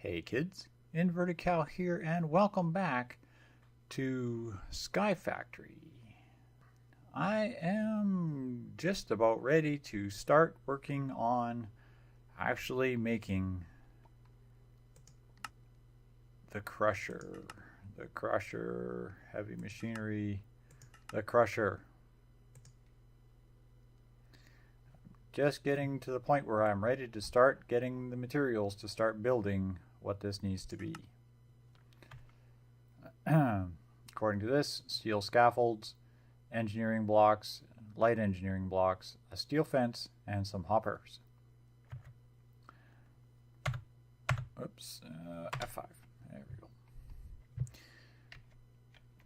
Hey kids, Inverted Cow here and welcome back to Skyfactory. I am just about ready to start working on actually making the crusher, heavy machinery, the crusher. Just getting to the point where I'm ready to start getting the materials to start building what this needs to be. According to this, steel scaffolds, engineering blocks, light engineering blocks, a steel fence, and some hoppers. Oops, F5. There we go.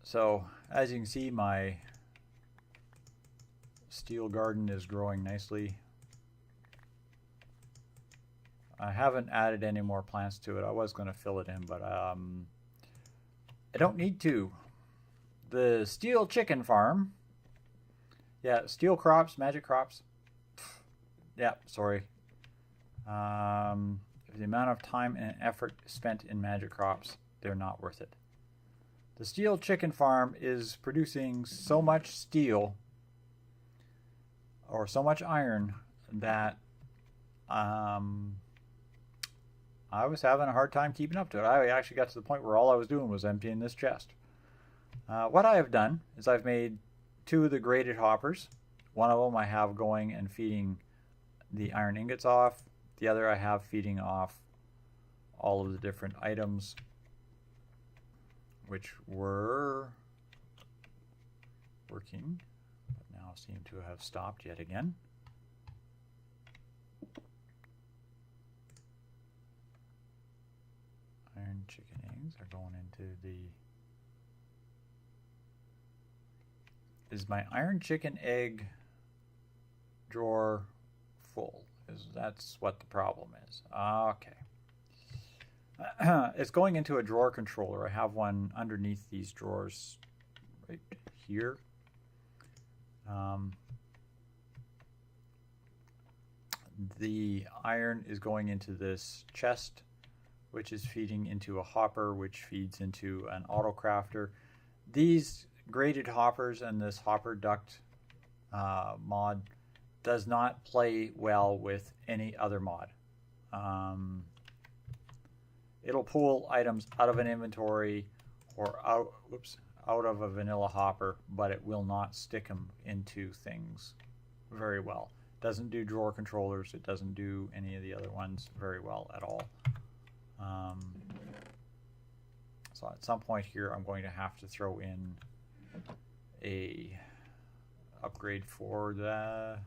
So, as you can see, my steel garden is growing nicely. I haven't added any more plants to it. I was going to fill it in, but I don't need to. The steel chicken farm. Yeah, steel crops, magic crops. Yeah, sorry. The amount of time and effort spent in magic crops, they're not worth it. The steel chicken farm is producing so much steel or so much iron that I was having a hard time keeping up to it. I actually got to the point where all I was doing was emptying this chest. What I have done is I've made 2 of the graded hoppers. One of them I have going and feeding the iron ingots off. The other I have feeding off all of the different items, which were working, but now seem to have stopped yet again. Iron chicken eggs are going into the... Is my iron chicken egg drawer full? That's what the problem is. Okay. It's going into a drawer controller. I have one underneath these drawers right here. The iron is going into this chest, which is feeding into a hopper, which feeds into an autocrafter. These graded hoppers and this hopper duct mod does not play well with any other mod. It'll pull items out of an inventory or out of a vanilla hopper, but it will not stick them into things very well. It doesn't do drawer controllers. It doesn't do any of the other ones very well at all. So at some point here, I'm going to have to throw in a upgrade for the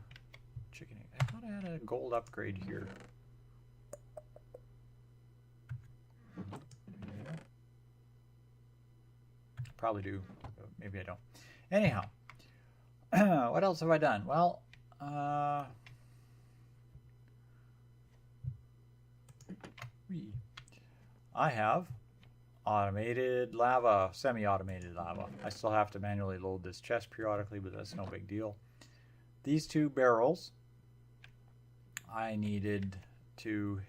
chicken egg. I thought I had a gold upgrade here. Probably do, but maybe I don't. Anyhow, what else have I done? Well, I have automated lava, semi-automated lava. I still have to manually load this chest periodically, but that's no big deal. These 2 barrels, I needed to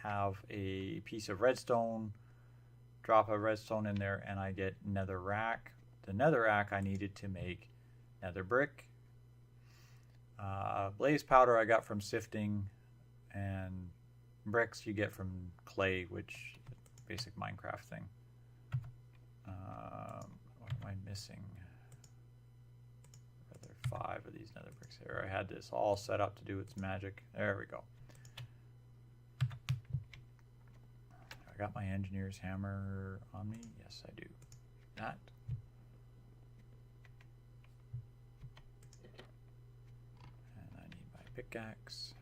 have a piece of redstone, drop a redstone in there, and I get nether rack. The nether rack I needed to make nether brick. Blaze powder I got from sifting, and bricks you get from clay, which is a basic Minecraft thing. What am I missing? There are 5 of these nether bricks here. I had this all set up to do its magic. There we go. I got my engineer's hammer on me. Yes, I do. That. And I need my pickaxe.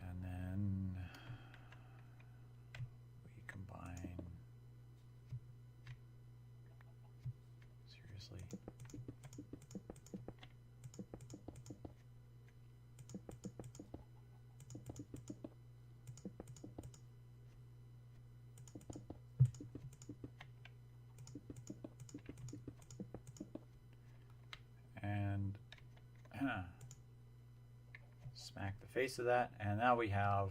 And then we combine. Seriously. Smack the face of that, and now we have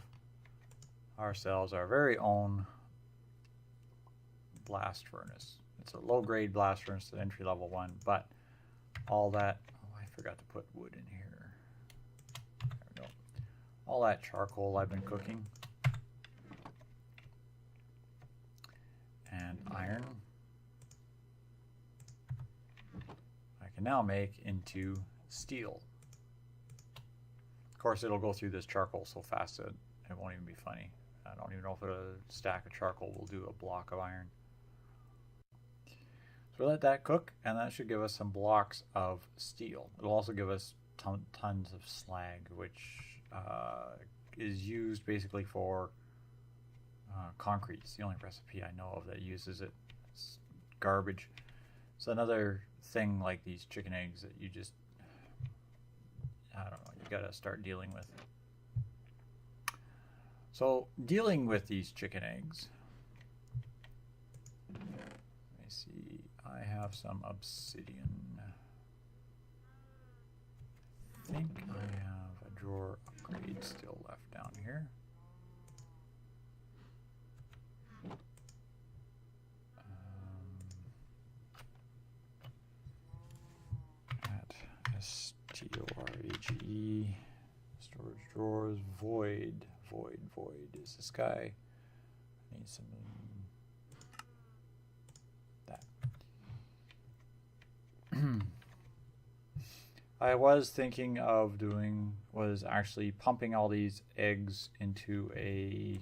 ourselves our very own blast furnace. It's a low-grade blast furnace, the entry-level one, but all that, oh, I forgot to put wood in here. There we go. All that charcoal I've been cooking, and iron, I can now make into steel. Of course, it'll go through this charcoal so fast that it won't even be funny. I don't even know if a stack of charcoal will do a block of iron. So let that cook, and that should give us some blocks of steel. It'll also give us tons of slag, which is used basically for concrete. It's the only recipe I know of that uses it. It's garbage. It's another thing like these chicken eggs that you just, I don't know, you gotta start dealing with. So dealing with these chicken eggs, let me see, I have some obsidian. I think I have a drawer upgrade still left down here. At STORAGE, storage drawers, void is this guy. I need some that. I was thinking of was actually pumping all these eggs into a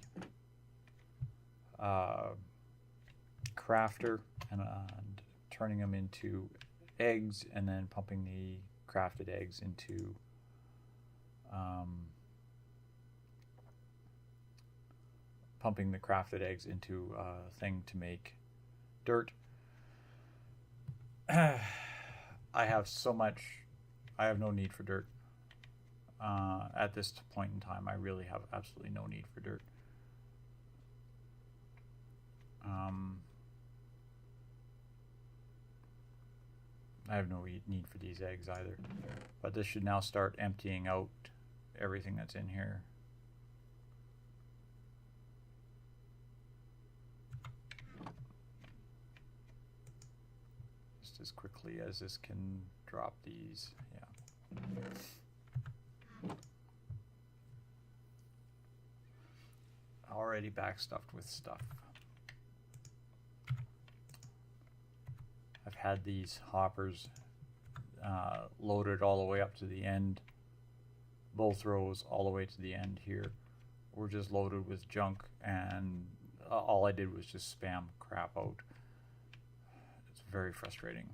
crafter and turning them into eggs, and then pumping the crafted eggs into a thing to make dirt. I have so much, I have no need for dirt. At this point in time, I really have absolutely no need for dirt. I have no need for these eggs either. But this should now start emptying out everything that's in here. Just as quickly as this can drop these. Yeah. Already backstuffed with stuff. I've had these hoppers loaded all the way up to the end. Both rows all the way to the end here were just loaded with junk, and all I did was just spam crap out. It's very frustrating.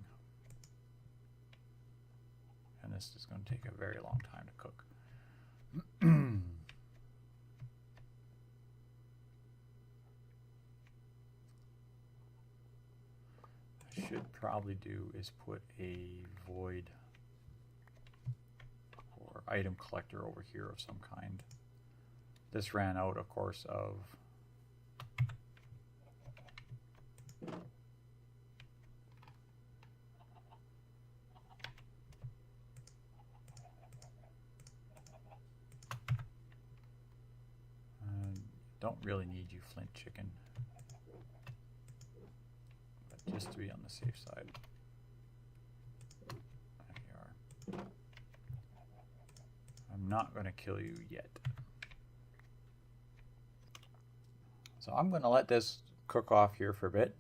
And this is going to take a very long time to cook. Should probably do is put a void or item collector over here of some kind. This ran out, of course, of don't really need you, flint chicken. Just to be on the safe side. There you are. I'm not going to kill you yet. So I'm going to let this cook off here for a bit.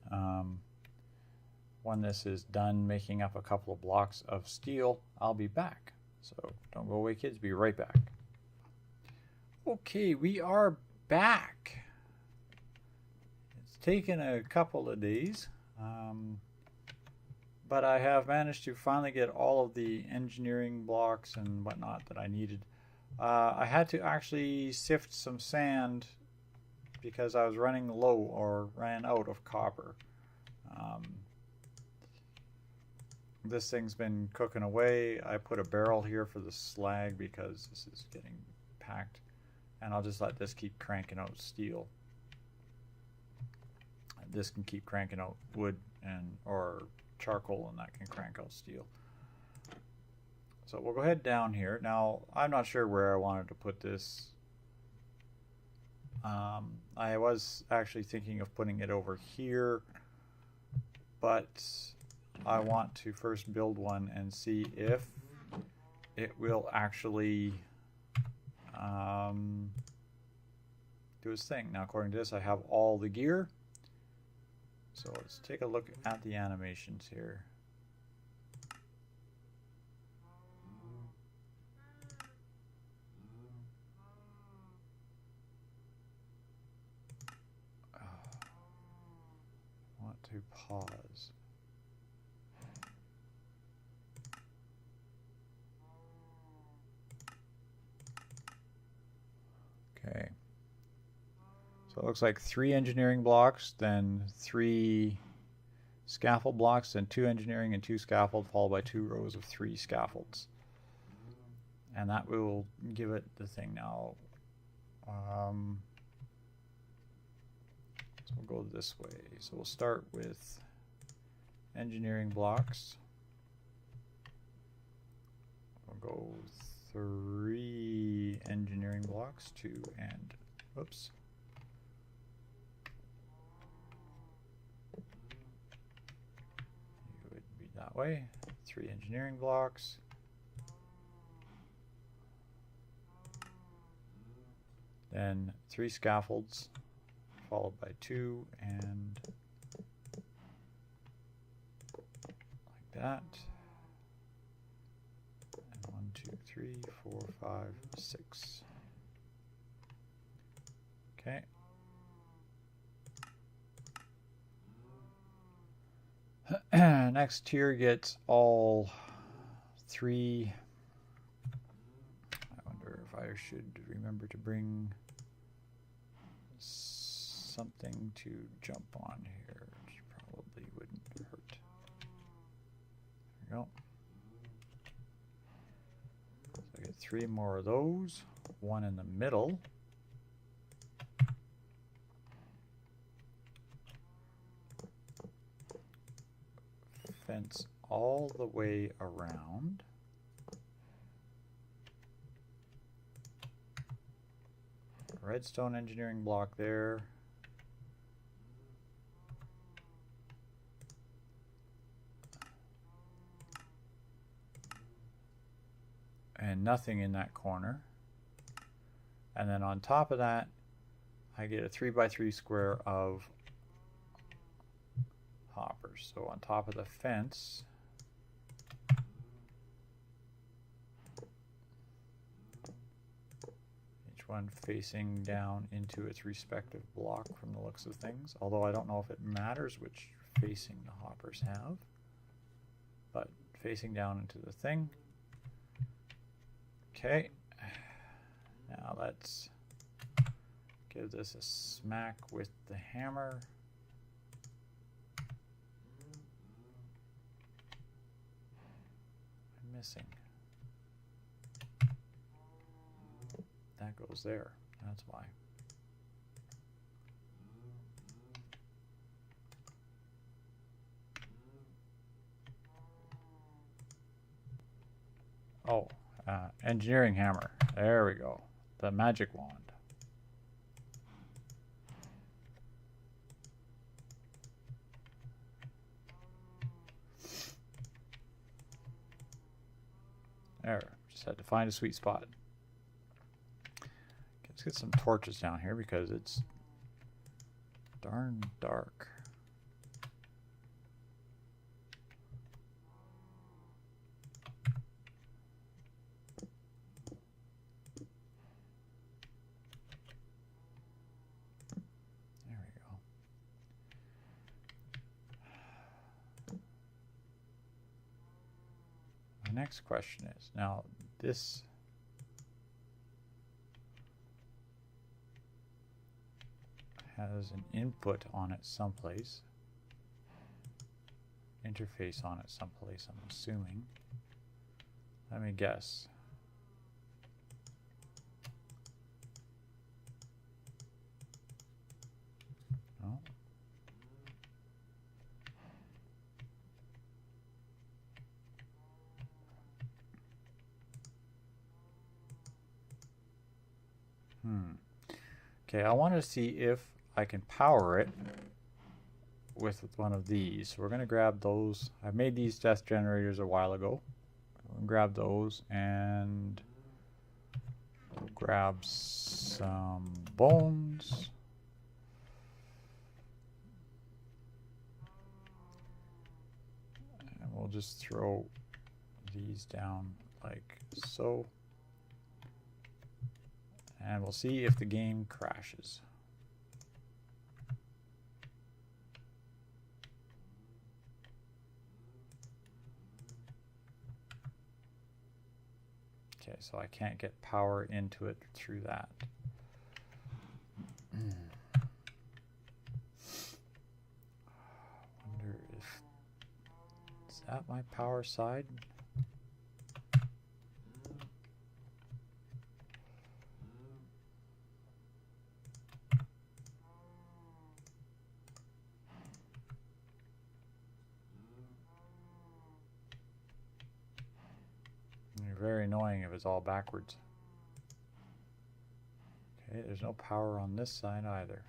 When this is done making up a couple of blocks of steel, I'll be back. So don't go away, kids. Be right back. Okay, we are back. It's taken a couple of days. But I have managed to finally get all of the engineering blocks and whatnot that I needed. I had to actually sift some sand because I was running low or ran out of copper. This thing's been cooking away. I put a barrel here for the slag because this is getting packed, and I'll just let this keep cranking out steel. This can keep cranking out wood or charcoal, and that can crank out steel. So we'll go ahead down here. Now, I'm not sure where I wanted to put this. I was actually thinking of putting it over here, but I want to first build one and see if it will actually do its thing. Now, according to this, I have all the gear. So let's take a look at the animations here. Want to pause. Okay. So it looks like 3 engineering blocks, then 3 scaffold blocks, then 2 engineering and 2 scaffold, followed by 2 rows of 3 scaffolds. And that will give it the thing now. So we'll go this way. So we'll start with engineering blocks. We'll go 3 engineering blocks, 2 and, whoops. It would be that way. 3 engineering blocks. Then 3 scaffolds, followed by 2 and like that. And 1, 2, 3, 4, 5, 6. Okay. Next tier gets all 3. I wonder if I should remember to bring something to jump on here, which probably wouldn't hurt. There we go. So I get 3 more of those, 1 in the middle. Fence all the way around. Redstone engineering block there. And nothing in that corner. And then on top of that, I get a 3x3 square of hoppers. So on top of the fence, each one facing down into its respective block from the looks of things. Although I don't know if it matters which facing the hoppers have, but facing down into the thing. Okay, now let's give this a smack with the hammer. I'm missing. That goes there. That's why. Oh. Engineering hammer. There we go. The magic wand. There. Just had to find a sweet spot. Let's get some torches down here because it's darn dark. Next question is, now this has an input on it someplace, interface on it someplace, I'm assuming. Let me guess. No. Okay, I want to see if I can power it with one of these. So we're going to grab those. I made these test generators a while ago. We'll grab those and we'll grab some bones. And we'll just throw these down like so. And we'll see if the game crashes. Okay, so I can't get power into it through that. Wonder if is that my power side? Very annoying if it's all backwards. Okay, there's no power on this side either.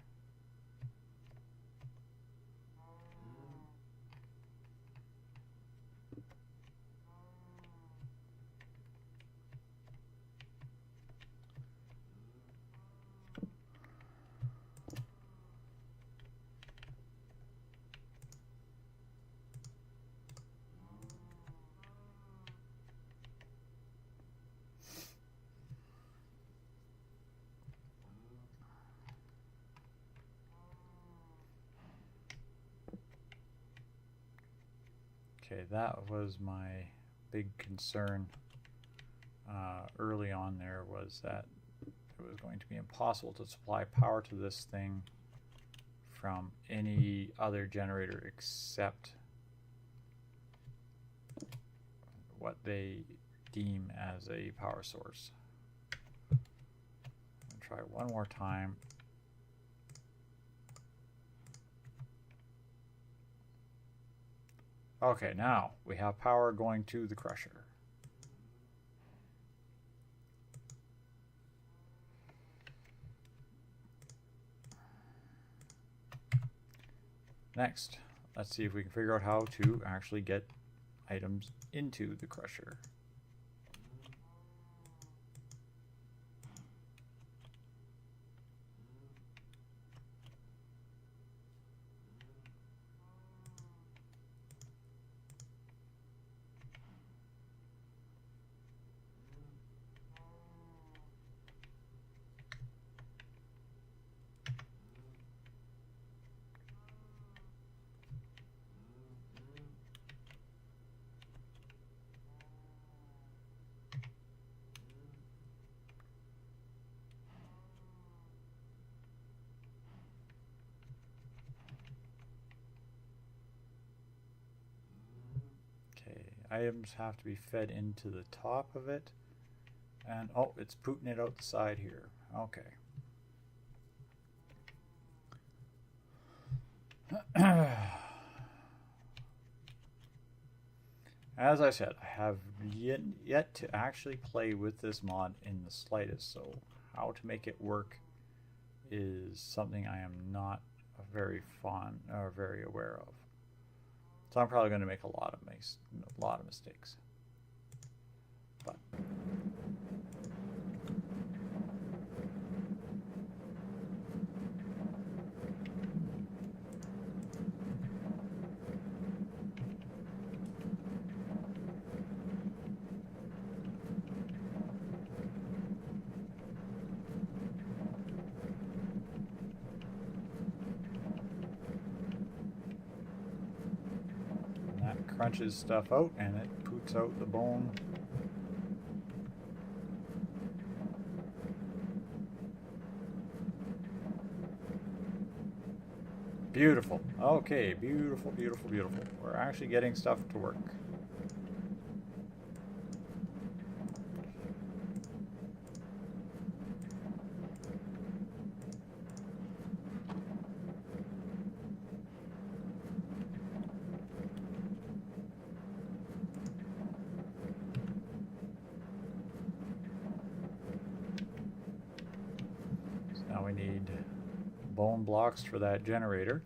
Okay, that was my big concern early on there, was that it was going to be impossible to supply power to this thing from any other generator except what they deem as a power source. I'll try one more time. Okay, now we have power going to the crusher. Next, let's see if we can figure out how to actually get items into the crusher. Items have to be fed into the top of it, and oh, it's putting it out the side here. Okay. As I said, I have yet to actually play with this mod in the slightest, so how to make it work is something I am not very fond or very aware of. So I'm probably going to make a lot of mistakes. But crunches stuff out and it puts out the bone. Beautiful. Okay, beautiful, beautiful, beautiful. We're actually getting stuff to work. we need bone blocks for that generator.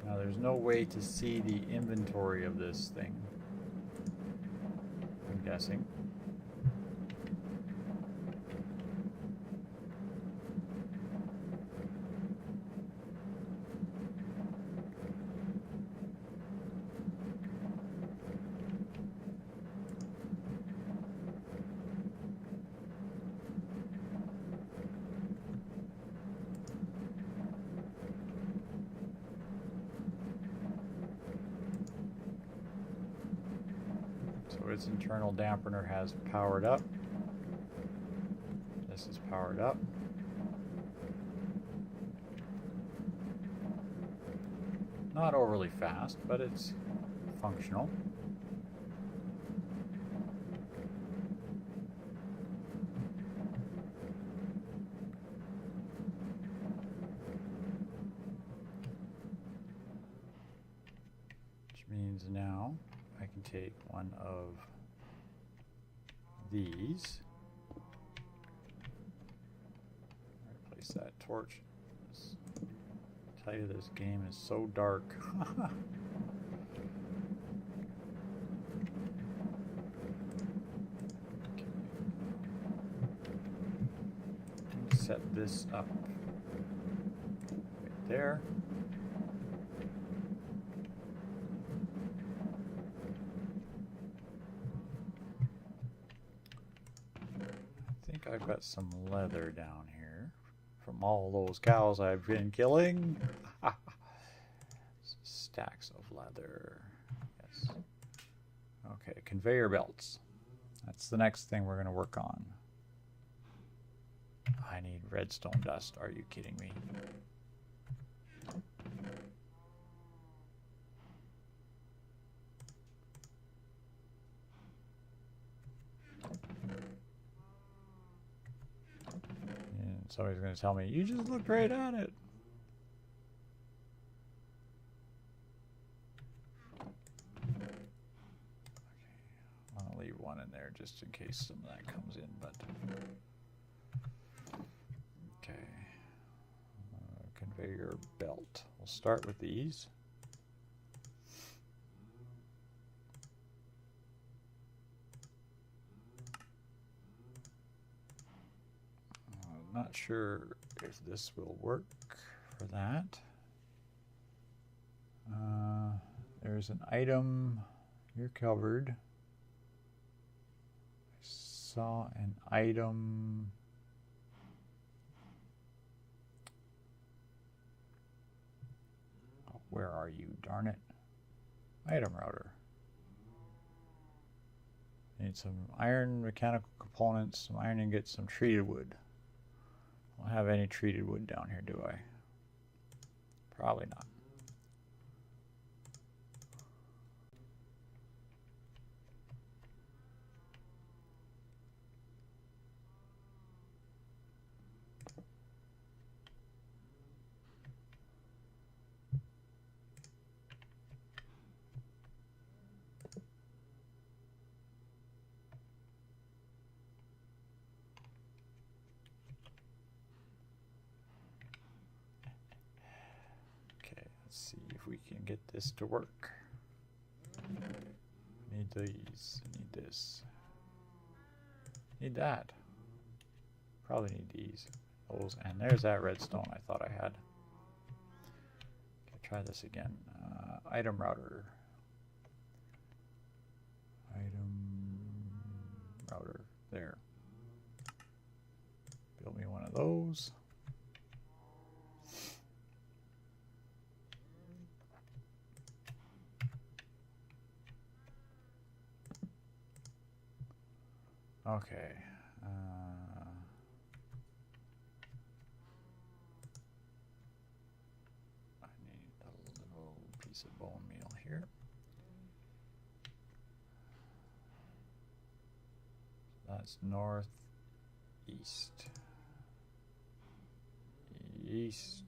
Now there's no way to see the inventory of this thing, I'm guessing. So its internal dampener has powered up. This is powered up. Not overly fast, but it's functional. Which means now I can take one of these, replace that torch. I tell you, this game is so dark. Set this up right there. I've got some leather down here from all those cows I've been killing. Stacks of leather. Yes. Okay, conveyor belts. That's the next thing we're going to work on. I need redstone dust. Are you kidding me? Somebody's going to tell me, you just looked right at it. Okay, I'm going to leave one in there just in case some of that comes in, but... Okay. Conveyor belt. We'll start with these. Not sure if this will work for that. There's an item. You're covered. I saw an item. Oh, where are you? Darn it. Item router. Need some iron mechanical components, some iron ingots, some treated wood. I don't have any treated wood down here, do I? Probably not. Let's see if we can get this to work. Need these, need this. Need that. Probably need these. Those, and there's that redstone I thought I had. Okay, try this again. Item router. Item router. There. Build me one of those. Okay. I need a little piece of bone meal here. That's north, East. East.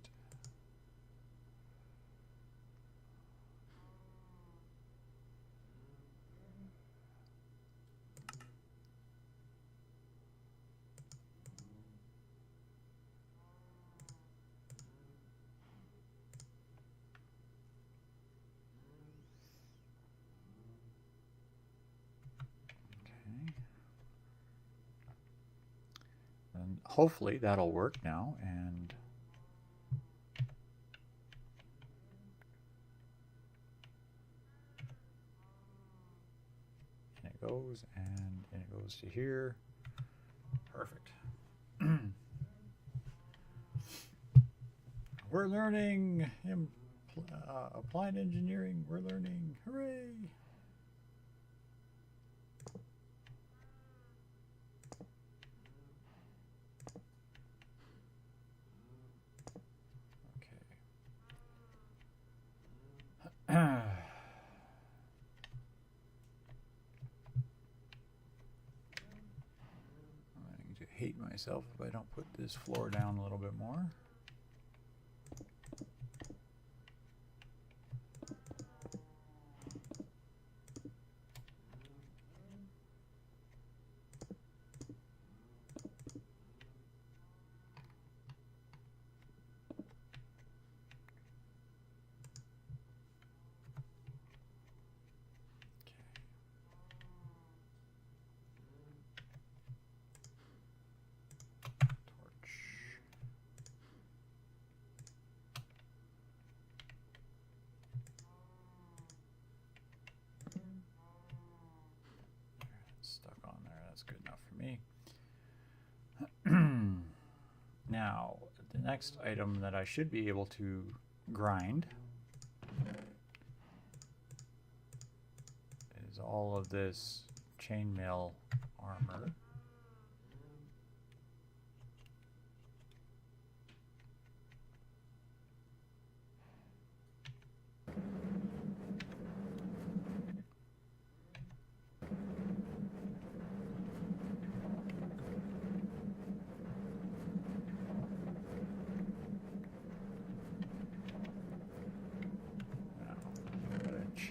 And hopefully that'll work now, and it goes, and it goes to here. Perfect. We're learning applied engineering. We're learning. Hooray! I'm going to hate myself if I don't put this floor down a little bit more. Now, the next item that I should be able to grind is all of this chainmail armor.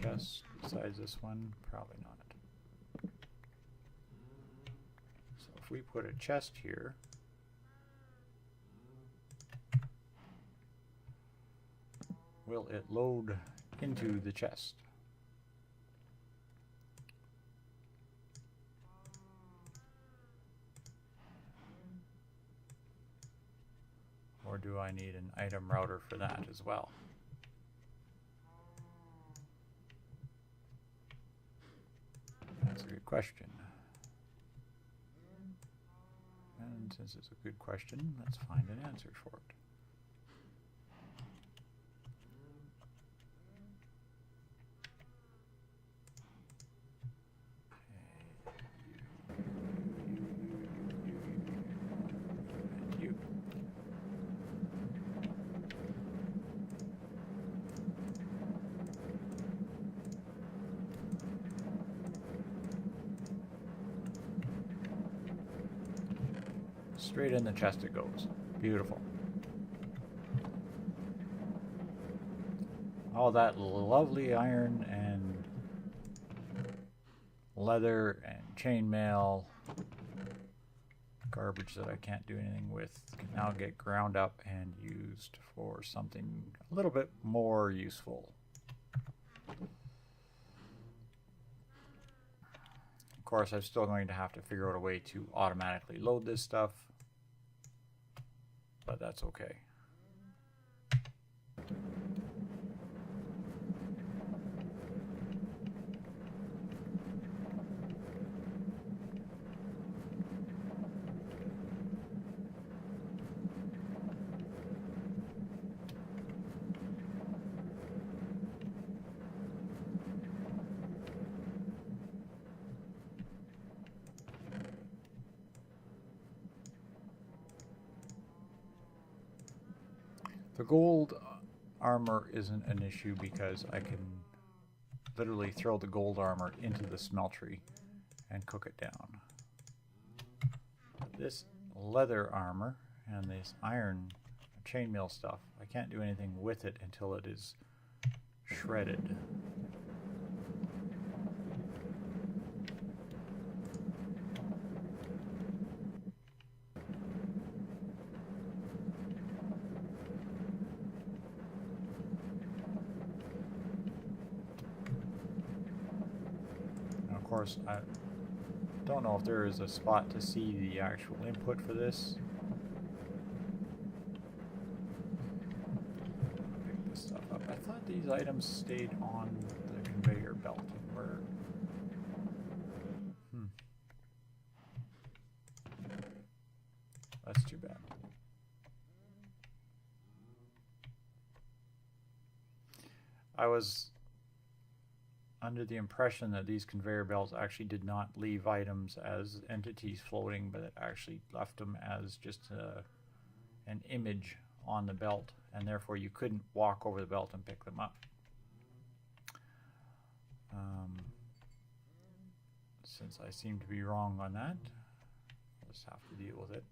Chest besides this one? Probably not. So if we put a chest here, will it load into the chest? Or do I need an item router for that as well? That's a good question. And since it's a good question, let's find an answer for it. Straight in the chest it goes. Beautiful. All that lovely iron and leather and chainmail garbage that I can't do anything with can now get ground up and used for something a little bit more useful. Of course, I'm still going to have to figure out a way to automatically load this stuff, but that's okay. The gold armor isn't an issue because I can literally throw the gold armor into the smeltery and cook it down. But this leather armor and this iron chainmail stuff. I can't do anything with it until it is shredded. And of course, I don't know if there is a spot to see the actual input for this. Pick this stuff up. I thought these items stayed on the conveyor belt. Where? That's too bad. I was under the impression that these conveyor belts actually did not leave items as entities floating, but it actually left them as just an image on the belt, and therefore you couldn't walk over the belt and pick them up. Since I seem to be wrong on that, I'll just have to deal with it.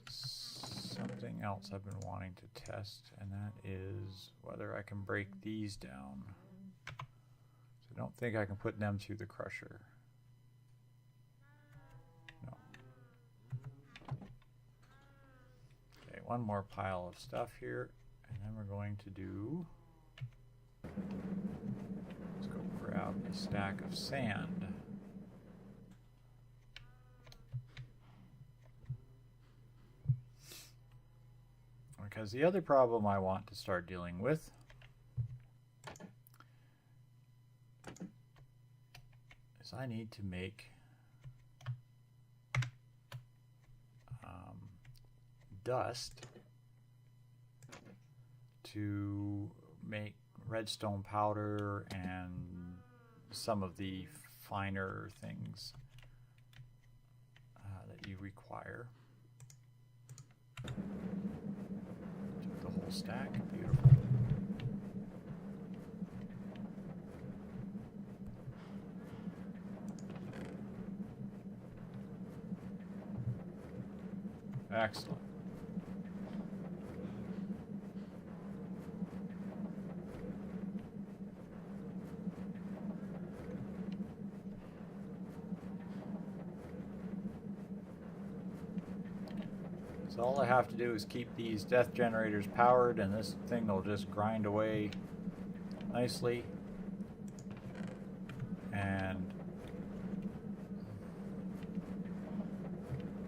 Something else I've been wanting to test, and that is whether I can break these down. So I don't think I can put them through the crusher. No. Okay, one more pile of stuff here, and then we're going to do... Let's go grab a stack of sand. Because the other problem I want to start dealing with is I need to make dust to make redstone powder and some of the finer things that you require. Whole stack, beautiful. Excellent. So all I have to do is keep these death generators powered, and this thing will just grind away nicely. And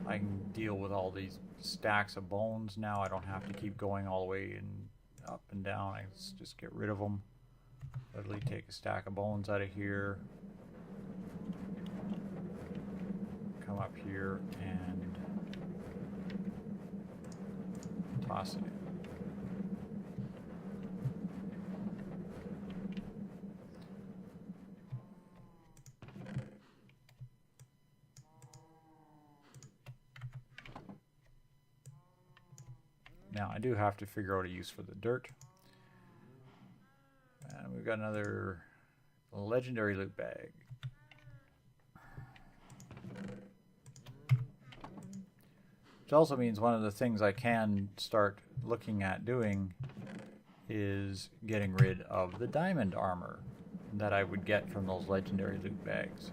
I can deal with all these stacks of bones now. I don't have to keep going all the way and up and down. I just get rid of them. Literally take a stack of bones out of here, come up here and toss it in. Now I do have to figure out a use for the dirt. And we've got another legendary loot bag. Which also means one of the things I can start looking at doing is getting rid of the diamond armor that I would get from those legendary loot bags.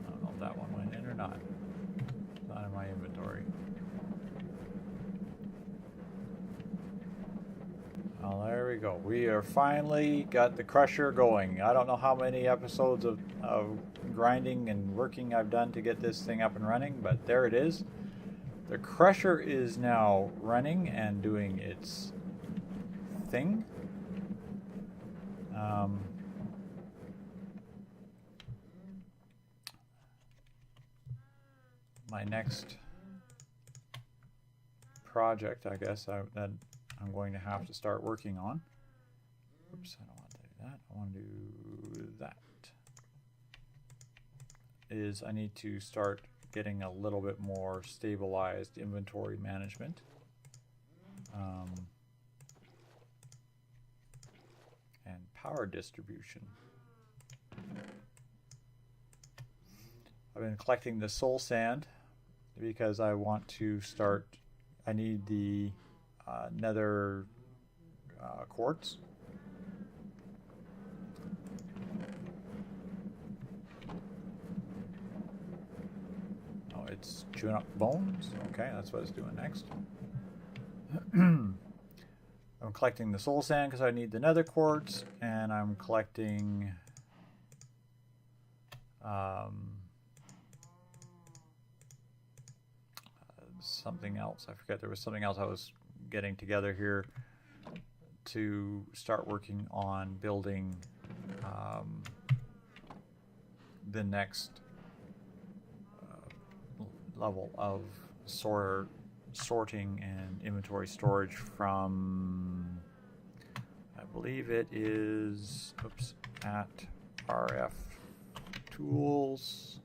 I don't know if that one went in or not. It's not in my inventory. Oh, there we go. We are finally got the crusher going. I don't know how many episodes of grinding and working I've done to get this thing up and running, but there it is. The crusher is now running and doing its thing. My next project, I guess, that I'm going to have to start working on. Oops, I don't want to do that. I want to do that. Is I need to start getting a little bit more stabilized inventory management. And power distribution. I've been collecting the soul sand because I want to start. I need the nether quartz. Oh, it's chewing up bones. Okay, that's what it's doing next. I'm collecting the soul sand because I need the nether quartz, and I'm collecting something else. I forget, there was something else I was getting together here to start working on building the next level of sorting and inventory storage from, I believe it is, at RF Tools.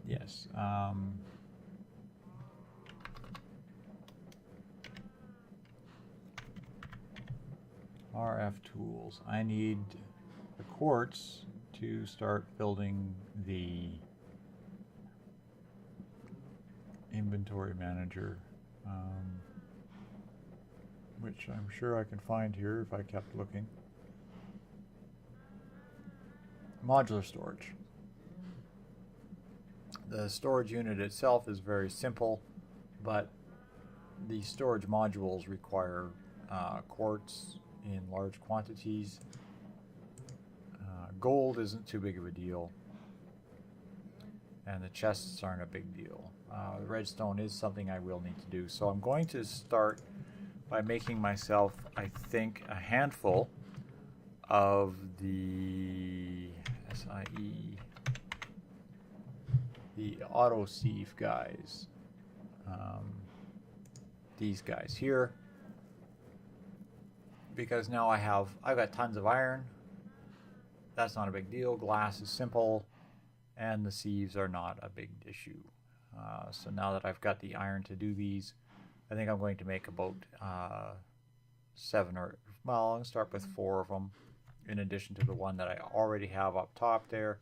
Yes. RF Tools. I need the quartz to start building the inventory manager, which I'm sure I can find here if I kept looking. Modular storage. The storage unit itself is very simple, but the storage modules require quartz in large quantities. Gold isn't too big of a deal, and the chests aren't a big deal. Redstone is something I will need to do, so I'm going to start by making myself, I think, a handful of the SIE, the auto sieve guys, these guys here, because now I've got tons of iron. That's not a big deal. Glass is simple, and the sieves are not a big issue. So now that I've got the iron to do these, I think I'm going to make about 7 or, well, I'm going to start with 4 of them, in addition to the one that I already have up top there.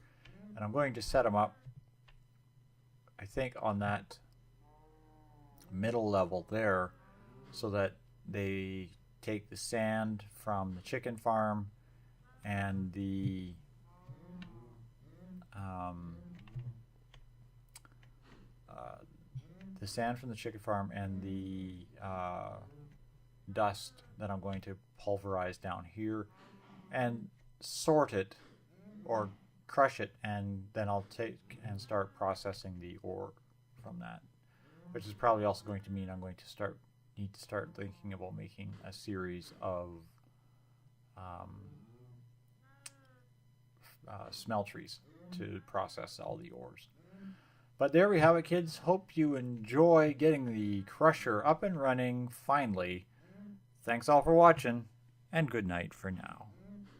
And I'm going to set them up, I think, on that middle level there, so that they take the sand from the chicken farm and the sand from the chicken farm and the dust that I'm going to pulverize down here and sort it or crush it, and then I'll take and start processing the ore from that, which is probably also going to mean I'm going to need to start thinking about making a series of smelteries to process all the ores. But there we have it, kids. Hope you enjoy getting the crusher up and running finally. Thanks all for watching, and good night for now.